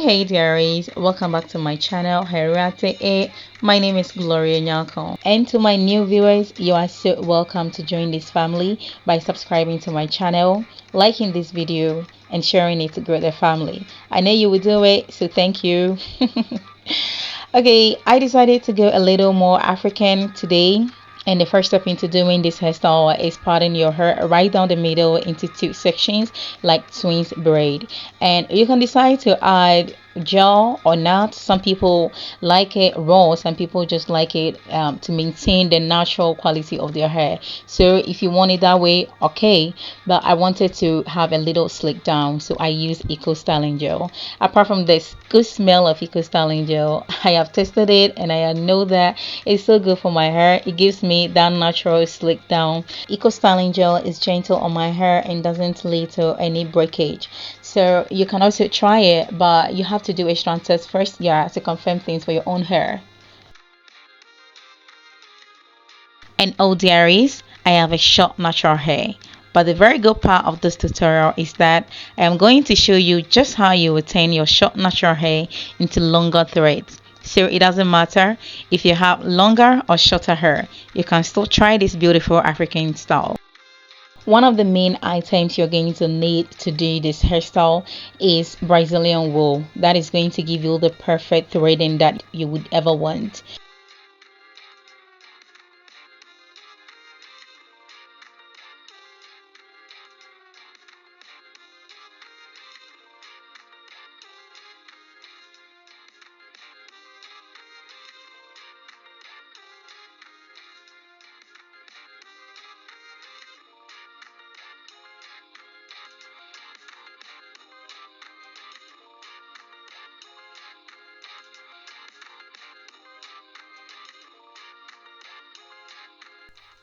Hey dearies, welcome back to my channel Rattail. My name is Gloria Nyako, and to my new viewers, you are so welcome to join this family by subscribing to my channel, liking this video and sharing it to grow the family. I know you will do it, so thank you. Okay, I decided to go a little more African today. And the first step into doing this hairstyle is parting your hair right down the middle into two sections like twins braid. And you can decide to add gel or not. Some people like it raw, some people just like it to maintain the natural quality of their hair. So if you want it that way, okay, but I wanted to have a little slick down, so I use eco styling gel. Apart from this good smell of eco styling gel, I have tested it and I know that it's so good for my hair. It gives me that natural slick down. Eco styling gel is gentle on my hair and doesn't lead to any breakage. So you can also try it, but you have to do a strong test first, to confirm things for your own hair. And oh dearies, I have a short natural hair. But the very good part of this tutorial is that I am going to show you just how you will turn your short natural hair into longer threads. So it doesn't matter if you have longer or shorter hair, you can still try this beautiful African style. One of the main items you're going to need to do this hairstyle is Brazilian wool. That is going to give you the perfect threading that you would ever want.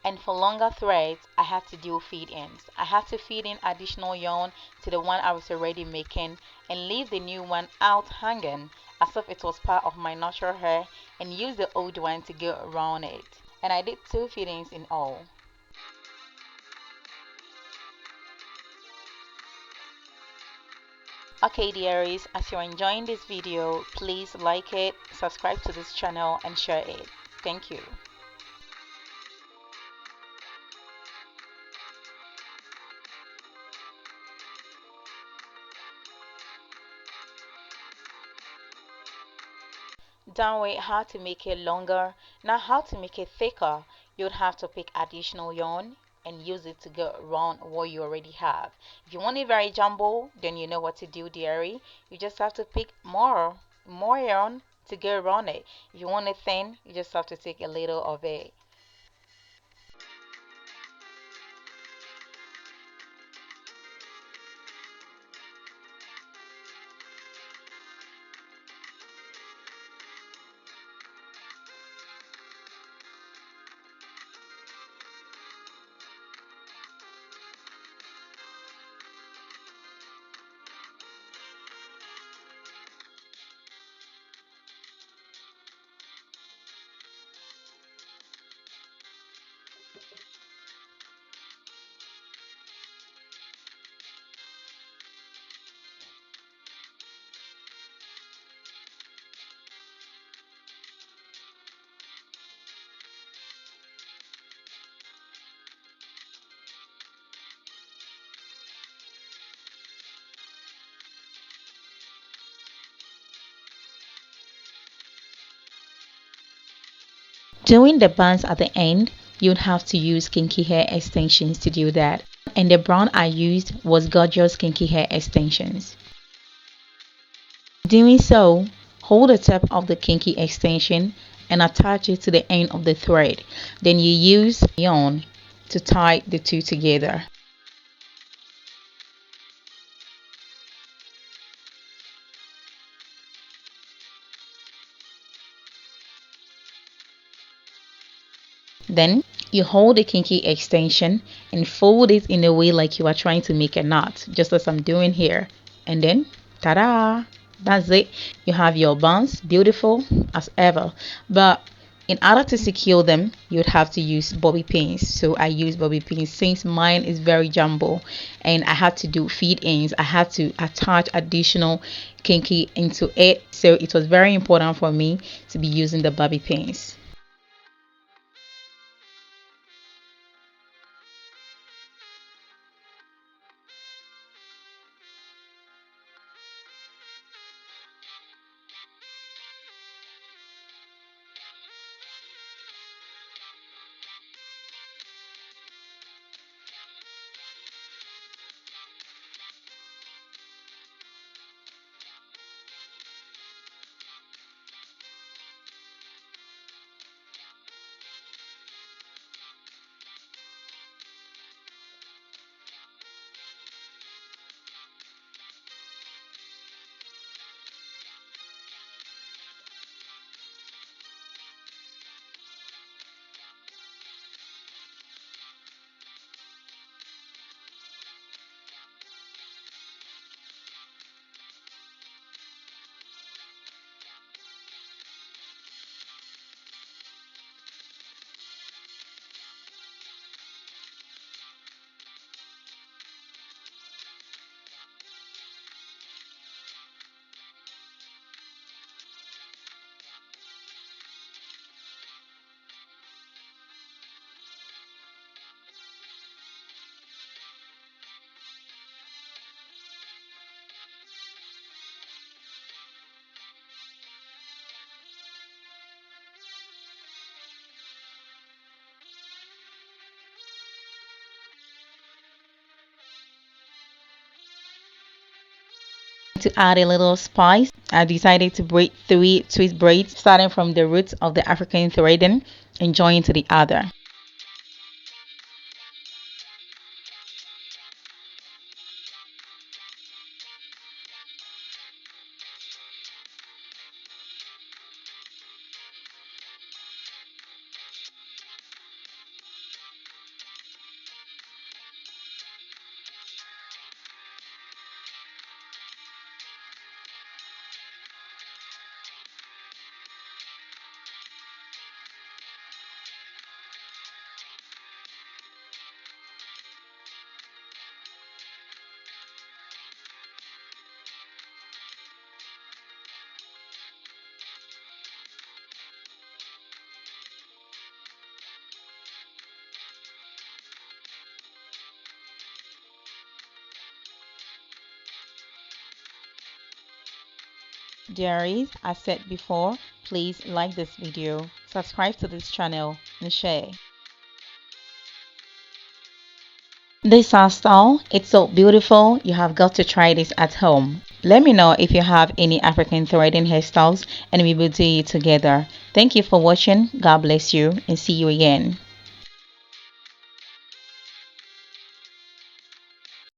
And for longer threads, I had to do feed-ins. I had to feed in additional yarn to the one I was already making and leave the new one out hanging as if it was part of my natural hair and use the old one to go around it. And I did 2 feed-ins in all. Okay dearies, as you're enjoying this video, please like it, subscribe to this channel and share it. Thank you. Down with how to make it longer. Now how to make it thicker, you'd have to pick additional yarn and use it to go around what you already have. If you want it very jumbo, then you know what to do dearie. You just have to pick more yarn to go around it. If you want it thin, you just have to take a little of it. Doing the bands at the end, you'd have to use kinky hair extensions to do that. And the brown I used was gorgeous kinky hair extensions. Doing so, hold the tip of the kinky extension and attach it to the end of the thread. Then you use yarn to tie the two together. Then you hold the kinky extension and fold it in a way like you are trying to make a knot, just as I'm doing here. And then, ta-da! That's it. You have your buns, beautiful as ever. But In order to secure them, you would have to use bobby pins. So I use bobby pins since mine is very jumbo and I had to do feed ins. I had to attach additional kinky into it, so it was very important for me to be using the bobby pins. To add a little spice, I decided to braid 3 twist braids, starting from the roots of the African threading and joining to the other. Dearies, as said before, please like this video, subscribe to this channel, and share. This hairstyle, it's so beautiful. You have got to try this at home. Let me know if you have any African threading hairstyles and we will do it together. Thank you for watching. God bless you and see you again.